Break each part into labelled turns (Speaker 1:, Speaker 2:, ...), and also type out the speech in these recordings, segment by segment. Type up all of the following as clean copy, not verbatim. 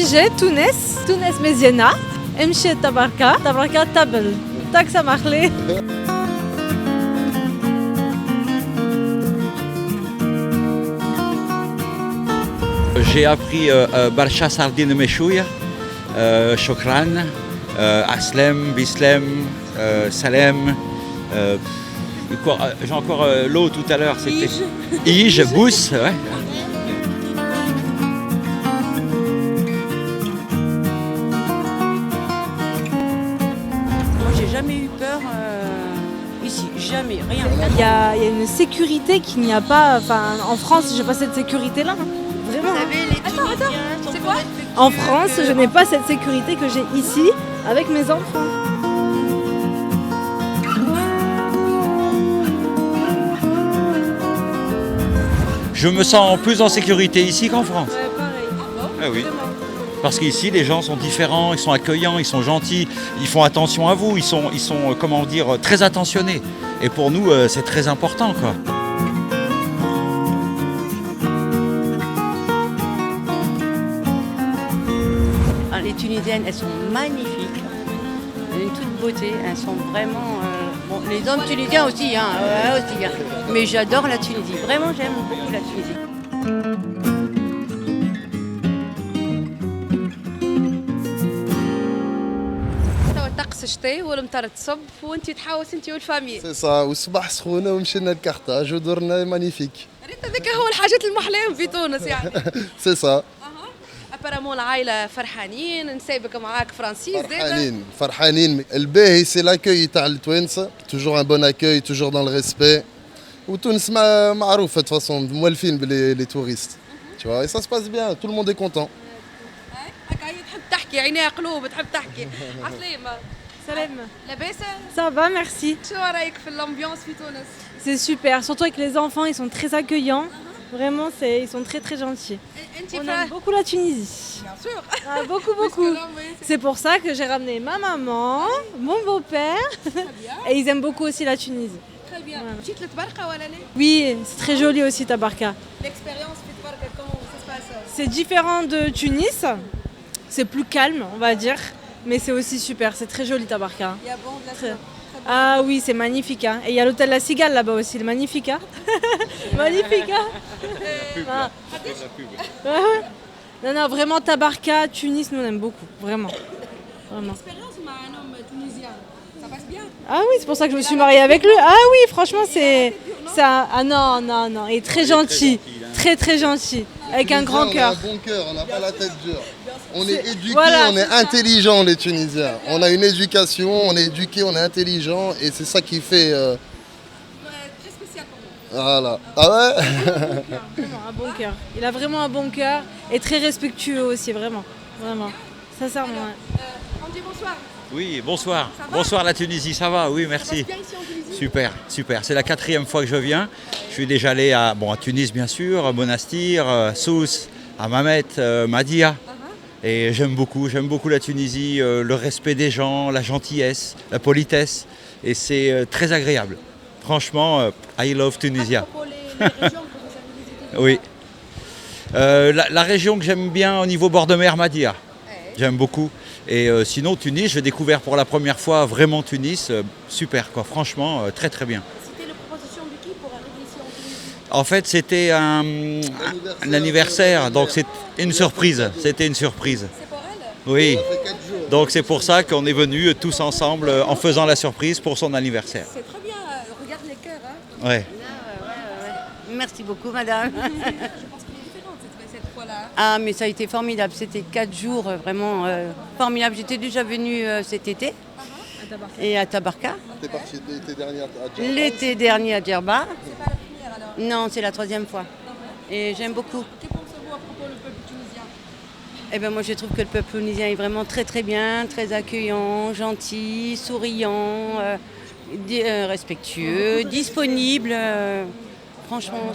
Speaker 1: جيت تونس مزيانة مشيت تبركة تبل تاك سمح لي.
Speaker 2: J'ai appris Barsha Sardine Meshouya, Shokran, Aslem, Bislem, Salem. J'ai encore l'eau tout à l'heure, c'était Ige, Bous. Ouais.
Speaker 3: Moi, j'ai jamais eu peur ici, jamais, rien.
Speaker 1: Il y a une sécurité qu'il n'y a pas. Enfin, en France, j'ai pas cette sécurité-là. Vraiment.
Speaker 3: Vous savez, les Tunisiens sont
Speaker 1: c'est quoi
Speaker 3: respectueux.
Speaker 1: En France, je n'ai pas cette sécurité que j'ai ici avec mes enfants.
Speaker 2: Je me sens plus en sécurité ici qu'en France.
Speaker 1: Ouais, pareil.
Speaker 2: Ah oui. Parce qu'ici, les gens sont différents, ils sont accueillants, ils sont gentils, ils font attention à vous, ils sont comment dire, très attentionnés. Et pour nous, c'est très important, quoi.
Speaker 3: Les Tunisiennes, elles sont magnifiques, d'une toute beauté, elles sont vraiment... bon, les hommes tunisiens aussi, hein, aussi, hein. Mais j'adore la Tunisie, vraiment j'aime beaucoup la Tunisie.
Speaker 4: الطقس شتاء والمطر تصب وانت تحوس انت والفامي.
Speaker 5: سي سا والصباح سخونه ومشينا لكارتاج ودرنا مانيفيك.
Speaker 4: ريت هذاك هو الحاجات المحلاهم في تونس يعني.
Speaker 5: سي سا
Speaker 4: ابارامون العائله فرحانين نسابك معاك فرانسيس زاد.
Speaker 5: فرحانين الباهي سي لاكوي تاع التوانسه توجور ان بون اكوي توجور دون الريسبي وتونس معروفه de façon مولفين بلي توريست tu vois et ça se passe bien tout le monde est content.
Speaker 4: هكا هي تحب تحكي عينيها قلوب تحب تحكي. عسلامة.
Speaker 1: Salam.
Speaker 4: لاباس؟
Speaker 1: Ça va, merci.
Speaker 4: شو رايك في الامبيونس في تونس؟
Speaker 1: C'est super, surtout avec les enfants, ils sont très accueillants. Vraiment, ils sont très très gentils.
Speaker 4: انت
Speaker 1: On aime beaucoup la Tunisie.
Speaker 4: Bien sûr.
Speaker 1: Ah, beaucoup, beaucoup. C'est pour ça que j'ai ramené ma maman, mon beau-père. Et ils aiment beaucoup aussi la Tunisie.
Speaker 4: Très bien. مشيت لتبرقة ولا لا؟
Speaker 1: Oui, c'est très joli aussi Tabarka.
Speaker 4: L'expérience في تبرقة comment ça se passe?
Speaker 1: C'est différent de Tunis. C'est plus calme, on va dire. Mais c'est aussi super, c'est très joli Tabarka.
Speaker 4: Il y a bon de la
Speaker 1: Très-
Speaker 4: soupe.
Speaker 1: Ah oui, c'est magnifique. Hein. Et il y a l'hôtel La Cigale là-bas aussi, le magnifique. Hein. Magnifique. Hein. Ah. Ouais. Non, non, vraiment Tabarka, Tunis, nous on aime beaucoup. Vraiment. Vraiment.
Speaker 4: L'expérience مع un homme tunisien, ça passe bien.
Speaker 1: Ah oui, c'est pour ça que je me suis mariée avec lui. Ah oui, franchement, c'est. Ah non, non, non. Il est très gentil. Très, très gentil. Avec un grand cœur.
Speaker 5: On a un bon cœur, on n'a pas la tête dure. On est éduqués,
Speaker 1: Voilà,
Speaker 5: on est
Speaker 1: c'est ça.
Speaker 5: intelligents les Tunisiens. On a une éducation, on est éduqués, on est intelligents et c'est ça qui fait...
Speaker 4: Très spécial pour moi.
Speaker 5: Voilà. Ah ouais.
Speaker 1: Vraiment, un bon cœur. Il a vraiment un bon cœur et très respectueux aussi, vraiment. Vraiment. Sincèrement. Ouais.
Speaker 4: On dit bonsoir.
Speaker 2: Oui, bonsoir.
Speaker 4: Ça va
Speaker 2: Bonsoir la Tunisie, ça va? Oui,
Speaker 4: Ça
Speaker 2: merci.
Speaker 4: passe bien ici en Tunisie?
Speaker 2: Super, super. C'est la 4e fois que je viens. Je suis déjà allé à Tunis, bien sûr, à Monastir, Sousse, à Mamet, Madia. Et j'aime beaucoup la Tunisie, le respect des gens, la gentillesse, la politesse. Et c'est très agréable. Franchement, I love Tunisia.
Speaker 4: Pour les régions que vous avez visitées.
Speaker 2: Oui. La région que j'aime bien au niveau bord de mer, Madia. J'aime beaucoup. Et sinon, Tunis, j'ai découvert pour la première fois vraiment Tunis. Super, quoi. Franchement, très très bien.
Speaker 4: C'était la proposition de qui pour arriver ici en Tunisie?
Speaker 2: En fait, c'était un anniversaire, donc c'est une surprise. C'était une surprise.
Speaker 4: C'est pour elle?
Speaker 2: Oui. Donc c'est pour ça qu'on est venus tous ensemble en faisant la surprise pour son anniversaire.
Speaker 4: C'est très bien. Regarde les cœurs. Hein.
Speaker 2: Ouais.
Speaker 3: Merci beaucoup madame.
Speaker 4: Je pense qu'elle est différente cette fois-là.
Speaker 3: Ah mais ça a été formidable, c'était 4 jours vraiment formidable. J'étais déjà venue cet été et à Tabarka.
Speaker 5: T'es parti l'été dernier à Djerba.
Speaker 3: L'été dernier à Djerba.
Speaker 4: C'est pas la première alors.
Speaker 3: Non, c'est la 3e fois. Et j'aime beaucoup.
Speaker 4: Que pensez-vous à propos du peuple tunisien?
Speaker 3: Eh ben moi je trouve que le peuple tunisien est vraiment très très bien, très accueillant, gentil, souriant, respectueux, disponible. Franchement,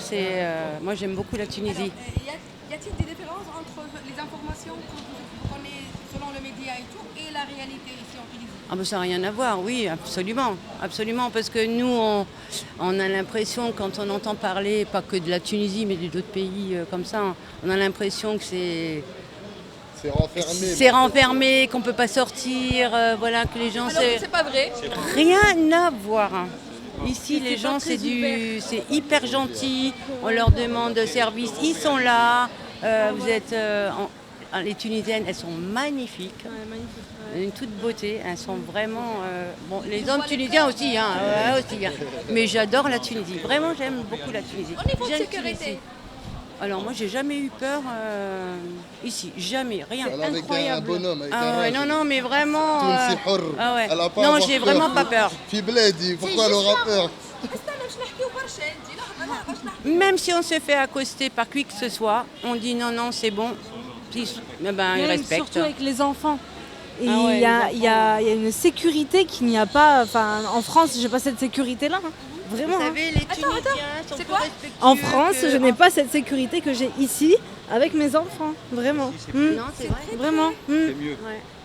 Speaker 3: moi j'aime beaucoup la Tunisie.
Speaker 4: Y a-t-il des différences entre les informations que vous prenez selon le média et tout et la réalité ici en Tunisie?
Speaker 3: Ah ben ça n'a rien à voir, oui, absolument, absolument, parce que nous, on a l'impression, quand on entend parler, pas que de la Tunisie, mais d'autres pays comme ça, on a l'impression que c'est renfermé, qu'on ne peut pas sortir, voilà, que les gens...
Speaker 4: Alors que c'est pas vrai.
Speaker 3: Rien à voir. Ici, les gens, c'est hyper gentil. On leur demande service, ils sont là. Les Tunisiennes, elles sont magnifiques. Une toute beauté, elles sont vraiment... bon, les hommes tunisiens aussi, mais j'adore la Tunisie. Vraiment, j'aime beaucoup la Tunisie.
Speaker 4: Au niveau de
Speaker 3: J'aime
Speaker 4: sécurité.
Speaker 3: Tunisie. Alors moi, j'ai jamais eu peur ici, jamais, rien.
Speaker 5: Elle est avec
Speaker 3: Incroyable.
Speaker 5: un bonhomme, avec
Speaker 3: Ah
Speaker 5: un
Speaker 3: ouais,
Speaker 5: rage.
Speaker 3: non, mais vraiment...
Speaker 5: تونسي حر.
Speaker 3: ah ouais.
Speaker 5: Elle a pas à
Speaker 3: Non,
Speaker 5: avoir
Speaker 3: j'ai
Speaker 5: peur.
Speaker 3: vraiment pas peur.
Speaker 5: في بلادي pourquoi elle aura peur
Speaker 4: استنى باش نحكيو برشا انت لحظه باش نحكيو.
Speaker 3: Même si on se fait accoster par qui que ce soit, on dit non, non, c'est bon. Puis, eh ben, ils
Speaker 1: Même
Speaker 3: respectent.
Speaker 1: surtout avec les enfants. Et
Speaker 3: Ah ouais,
Speaker 1: il y a une sécurité qu'il n'y a pas. Enfin, en France, j'ai pas cette sécurité-là. hein. Vraiment.
Speaker 3: Vous
Speaker 1: hein.
Speaker 3: savez, les Tunisiens sont
Speaker 4: C'est
Speaker 3: plus
Speaker 4: quoi
Speaker 3: respectueux
Speaker 1: En France,
Speaker 3: que-
Speaker 1: je n'ai pas cette sécurité que j'ai ici avec mes enfants. Vraiment.
Speaker 3: Non, c'est vrai.
Speaker 1: Vraiment.
Speaker 2: C'est mieux.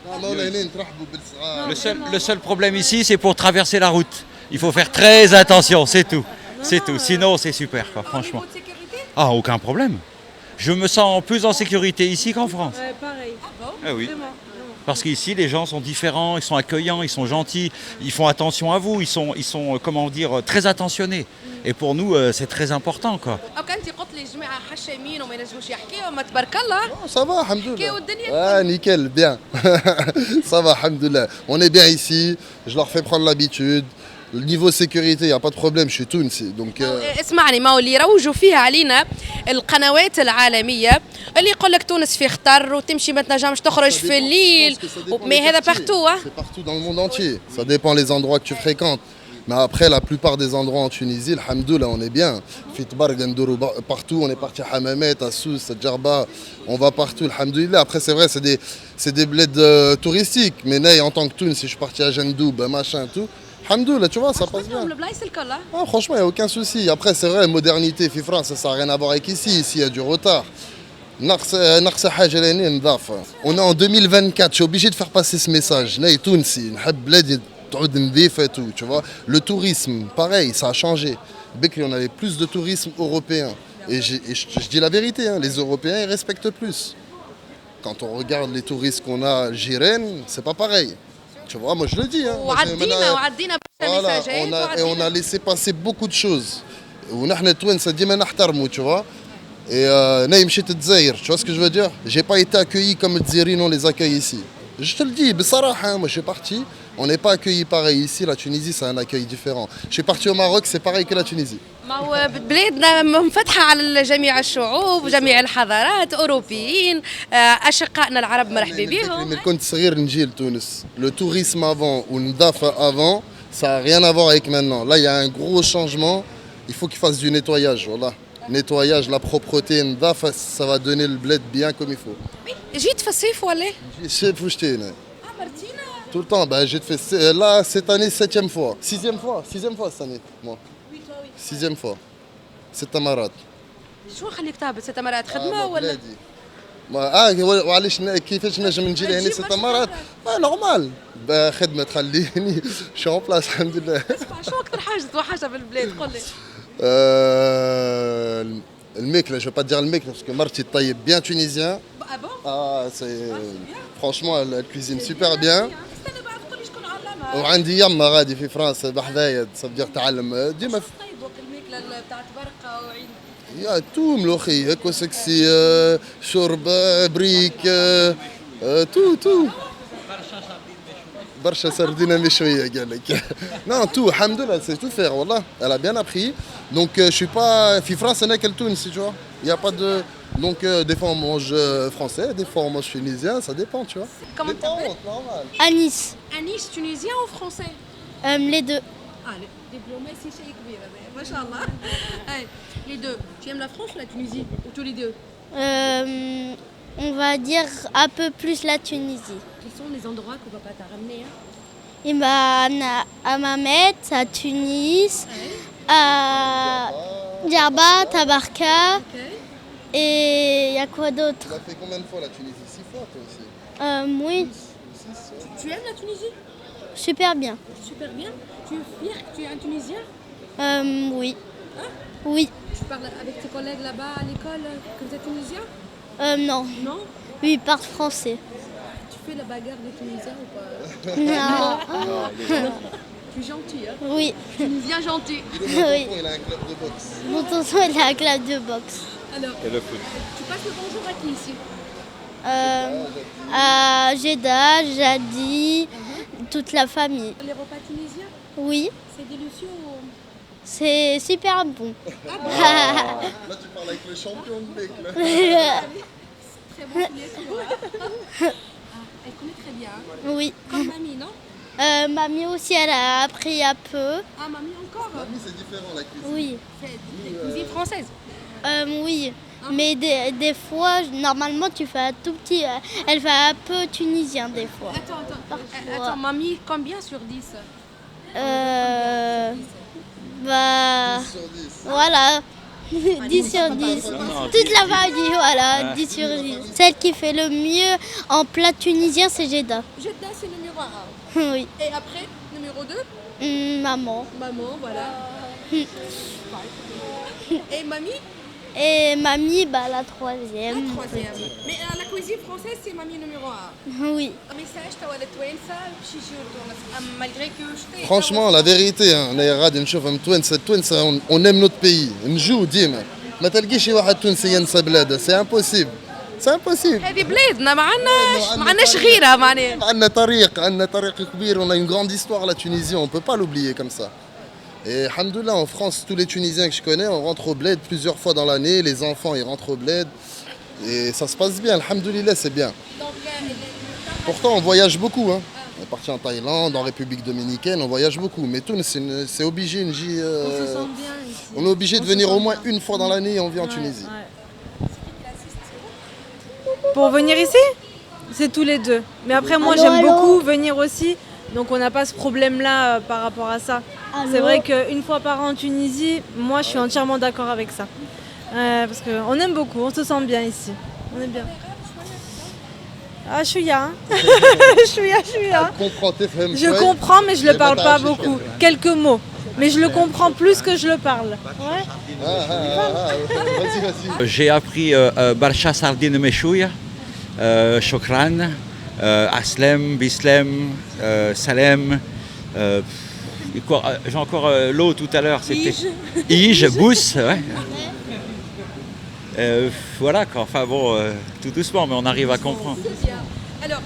Speaker 5: لا ما ولا هنا نترحبوا بالصغار.
Speaker 2: Le seul problème ici, c'est pour traverser la route. Il faut faire très attention, c'est tout. C'est tout. Sinon, c'est super, quoi,
Speaker 4: Au
Speaker 2: franchement.
Speaker 4: niveau de sécurité.
Speaker 2: Ah, aucun problème. Je me sens plus en sécurité ici qu'en France.
Speaker 1: Ouais, pareil.
Speaker 2: Ah oui.
Speaker 1: Vraiment.
Speaker 2: Parce qu'ici, les gens sont différents, ils sont accueillants, ils sont gentils, ils font attention à vous, ils sont comment dire, très attentionnés. Et pour nous, c'est très important, quoi.
Speaker 4: او كان انت قلت لي جماعه حشامين وما ينجموش يحكيوا ما تبارك الله.
Speaker 5: Ça va, alhamdoulilah.
Speaker 4: كيو الدنيا.
Speaker 5: Ah, nickel, bien. Ça va, alhamdoulilah. On est bien ici, je leur fais prendre l'habitude. Le niveau sécurité, il n'y a pas de problème, je suis Tounsi. Donc,
Speaker 4: اسمعني، ما هو اللي يروجوا فيها علينا القنوات العالميه اللي يقول لك تونس في خطر وتمشي ما تنجمش تخرج في الليل. مي هذا بارتو.
Speaker 5: C'est partout dans le monde entier. Ça dépend les endroits que tu fréquentes. Mais après, la plupart des endroits en Tunisie, alhamdoulilah, on est bien. Fitbar, Gandourou, partout. On est parti à Hamamet, à Sousse, à Djerba. On va partout, alhamdoulilah. Après, c'est vrai, c'est des bleds touristiques. Mais là, en tant que Tounes, si je suis parti à Gendoub, machin, tout. Alhamdoulilah, tu vois, ça passe bien.
Speaker 4: البلايص الكل.
Speaker 5: Ah, franchement, il n'y a aucun souci. Après, c'est vrai, modernité, Fifran, ça n'a rien à voir avec ici. Ici, il y a du retard. ناقصة حاجة لهنا نظافة. On est en 2024, je suis obligé de faire passer ce message. ناي تونسي نحب بلادي تعود نظيفة et tout, tu vois. Le tourisme, pareil, ça a changé. Bekri, on avait plus de tourisme européen. Et je dis la vérité, hein, les Européens, ils respectent plus. Quand on regarde les touristes qu'on a à Jiren, c'est pas pareil. Tu vois, moi je le dis. Hein. Moi,
Speaker 4: وعدينا برشا
Speaker 5: Voilà,
Speaker 4: ميساجات
Speaker 5: on a laissé passer beaucoup de choses. ونحن التوانسة ديما نحترموا, tu vois. Et ناي مشيت الجزائر, tu vois ce que je veux dire? J'ai pas été accueilli comme les Zaïriens les accueillent ici. Je te le dis, بصراحة, moi je suis parti, on n'est pas accueilli pareil ici. La Tunisie, c'est un accueil différent. Je suis parti au Maroc, c'est pareil que la Tunisie.
Speaker 4: ما هو بلادنا منفتحة على جميع الشعوب وجميع الحضارات، أوروبيين، أشقائنا العرب مرحبا بهم.
Speaker 5: Mais quand صغير نجي لتونس, le tourisme avant ou النظافة avant, ça n'a rien à voir avec maintenant. Là, il y a un gros changement. Il faut qu'ils fassent du nettoyage, voilà. Nettoyage, la propreté, النظافة, ça va donner le bled bien comme il faut.
Speaker 4: جيت في الصيف ولا؟
Speaker 5: Chef où j'étais, là.
Speaker 4: عمرتينا.
Speaker 5: Tout le temps, bah, j'ai fait là cette année 7e fois. 6e fois cette année, moi. 6e fois. C'est Tamarat.
Speaker 4: شو خليك تهبط ست مرات خدمة ولا؟
Speaker 5: وعلاش كيفاش نجم نجي لهنا ست مرات؟ نورمال. خدمة تخليني شو اون بلاس الحمد لله.
Speaker 4: اسمع، شو أكثر حاجة توحشها في البلاد؟ قول لي.
Speaker 5: الماكلة, je vais pas dire الماكلة parce que مرتي تطيب bien tunisien.
Speaker 4: Ah bon?
Speaker 5: Ah, c'est franchement elle cuisine super bien.
Speaker 4: استنى بعد قول لي شكون علمها.
Speaker 5: وعندي يما غادي في فرنسا بحذايا صدق تعلم ديما
Speaker 4: طيبوا الماكلة بتاعت برقة وعيد.
Speaker 5: يا تو ملوخية كوسكسي شوربة بريك تو برشا سردينة مشوية قال لك. Non, tout, alhamdoulilah, c'est tout faire, wallah. Elle a bien appris. Donc je suis pas في فرنسا ناكل تونسي, tu vois. Il y a pas de donc des fois on mange français, des fois on mange tunisien, ça dépend, tu vois.
Speaker 4: Comment
Speaker 5: Dépend,
Speaker 4: t'appelles?
Speaker 5: normal.
Speaker 6: À Nice,
Speaker 4: أنيس tunisien ou français?
Speaker 6: les deux.
Speaker 4: Diplomatie شيء كبير هذا ما شاء الله. Les deux. Tu aimes la France ou la Tunisie? Ou tous les deux?
Speaker 6: On va dire un peu plus la Tunisie.
Speaker 4: Quels sont les endroits que papa t'a ramenés?
Speaker 6: Et ben, à Mamet, à Tunis, à Djerba, Tabarka. Et il y a quoi d'autre?
Speaker 5: Tu as fait combien de fois la Tunisie? 6 fois toi aussi.
Speaker 6: Oui,
Speaker 4: Tu aimes la Tunisie?
Speaker 6: super bien.
Speaker 4: Super bien. Tu es fier que tu es un Tunisien?
Speaker 6: Oui. Oui.
Speaker 4: Tu parles avec tes collègues là-bas à l'école que vous êtes Tunisien?
Speaker 6: Non.
Speaker 4: Non?
Speaker 6: Oui, ils parlent français.
Speaker 4: Tu fais la bagarre des Tunisiens ou pas?
Speaker 6: Non.
Speaker 4: Tu es gentil, hein?
Speaker 6: Oui.
Speaker 4: Tunisien gentil.
Speaker 6: Oui.
Speaker 5: Il a un club de boxe.
Speaker 6: Mon tonton, il a un club de boxe.
Speaker 4: Alors,
Speaker 2: Et le foot.
Speaker 4: tu passes le bonjour à qui ici?
Speaker 6: À Jeddah, Jadi, toute la famille.
Speaker 4: Les repas tunisiens,
Speaker 6: Oui,
Speaker 4: c'est délicieux ou...
Speaker 6: c'est super bon.
Speaker 5: Là, tu parles avec le champion de mec. Là.
Speaker 4: Très bon poulet, tu vois. Elle connaît très bien. Hein.
Speaker 6: Oui.
Speaker 4: Comme mamie, non?
Speaker 6: Mamie aussi, elle a appris un peu.
Speaker 4: Ah, mamie encore?
Speaker 5: Mamie, c'est différent la cuisine.
Speaker 6: Oui.
Speaker 4: C'est des cuisines françaises.
Speaker 6: Oui. Mais des fois, normalement, tu fais un tout petit. Elle fait un peu tunisien des fois.
Speaker 4: Attends, mamie, combien sur 10?
Speaker 6: Bah.
Speaker 5: Sur 10.
Speaker 6: Voilà. 10 sur 10. Toute la famille, voilà, 10 sur 10. Celle qui fait le mieux en plat tunisien, c'est Jeddah.
Speaker 4: Jeddah, c'est numéro 1.
Speaker 6: Oui.
Speaker 4: Et après, numéro 2?
Speaker 6: Maman.
Speaker 4: Maman, voilà. Et mamie?
Speaker 6: Et mamie, bah, la troisième.
Speaker 4: Troisième. Mais la cuisine française, c'est mamie numéro 1.
Speaker 6: Oui.
Speaker 4: ميساج توا لتوانسه باش يجيو لتونس مالغري كو شتي
Speaker 5: Franchement, la vérité, أنا غادي نشوفهم توانسة on aime notre pays. نجو ديما. ما تلقيش شي واحد تونسي ينسى بلاده. C'est impossible. C'est impossible.
Speaker 4: هذه بلادنا ما عندناش غيرها معناها.
Speaker 5: عندنا طريق كبير. On a une grande histoire la Tunisie. On peut pas l'oublier comme ça. Et alhamdoulilah, en France, tous les Tunisiens que je connais, on rentre au bled plusieurs fois dans l'année. Les enfants, ils rentrent au bled. Et ça se passe bien. Alhamdoulilah, c'est bien. Pourtant, on voyage beaucoup. Hein. On est parti en Thaïlande, en République Dominicaine, on voyage beaucoup. Mais Tunis, c'est obligé.
Speaker 1: On se sent bien ici.
Speaker 5: On est obligé de venir au moins une fois dans l'année et on vit en Tunisie.
Speaker 1: Pour venir ici, c'est tous les deux. Mais après, moi, j'aime beaucoup venir aussi. Donc, on n'a pas ce problème-là par rapport à ça. C'est vrai qu'une fois par an en Tunisie, moi, je suis entièrement d'accord avec ça. Parce qu'on aime beaucoup, on se sent bien ici. On est bien. Ah, chouïa, hein. chouïa. Je comprends, mais je le parle pas beaucoup. Quelques mots. Mais je le comprends plus que je le parle. Ouais.
Speaker 5: Vas-y.
Speaker 2: J'ai appris Barsha Sardine Meshouya, Shokran, Aslem, Bislem, Salem. J'ai encore l'eau tout à l'heure, c'était Ige, Bous, ouais. Voilà quoi, enfin bon, tout doucement, mais on arrive à comprendre.
Speaker 4: Alors,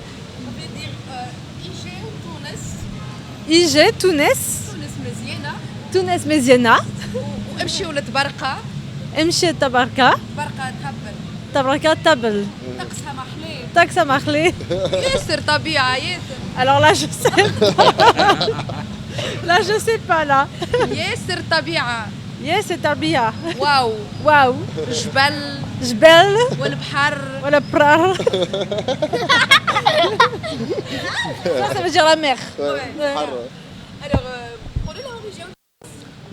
Speaker 4: on peut dire IG ou Tunis?
Speaker 1: Ige, Tunis.
Speaker 4: Tunis مزيانة.
Speaker 1: Tunis مزيانة.
Speaker 4: وامشيوا لتبرقة.
Speaker 1: امشي تبركة.
Speaker 4: تبرقة تهبل.
Speaker 1: تبركة تبل.
Speaker 4: طقسها محلاه.
Speaker 1: Taxa Marley.
Speaker 4: ياسر طبيعة ياسر.
Speaker 1: Alors là, je sais pas. Là, je sais pas, là.
Speaker 4: ياسر طبيعة.
Speaker 1: Yes, c'est Tabia.
Speaker 4: واو.
Speaker 1: Waouh.
Speaker 4: جبل.
Speaker 1: Jbel.
Speaker 4: والبحر.
Speaker 1: Voilà, prar. Ça veut dire la mer.
Speaker 4: Alors, قولوا لنا origine.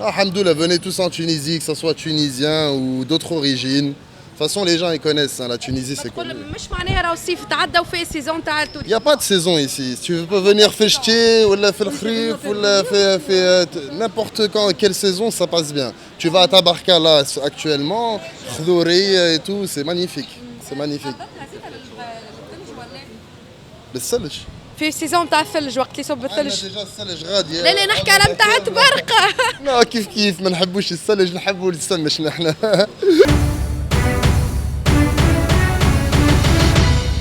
Speaker 5: Alhamdoulilah, venez tous en Tunisie, que ce soit tunisien ou d'autres origines. De toute façon, les gens ils connaissent, hein, la Tunisie c'est connu.
Speaker 4: مش معناها راهو الصيف تعدى وفي السيزون تاع
Speaker 5: Il n'y a pas de saison ici. Si tu peux venir faire ch'ti, ou la faire khrif, ou la faire n'importe quand, quelle saison, ça passe bien. Tu vas à Tabarka là actuellement, Khdouri et tout, c'est magnifique. C'est magnifique. بالثلج.
Speaker 4: في السيزون تاع الثلج وقت اللي يصب
Speaker 5: عندنا
Speaker 4: الثلج.
Speaker 5: ديجا الثلج غادي.
Speaker 4: لا نحكي على متاع تبرقة.
Speaker 5: لا كيف ما نحبوش الثلج، نحبوا السمش نحن.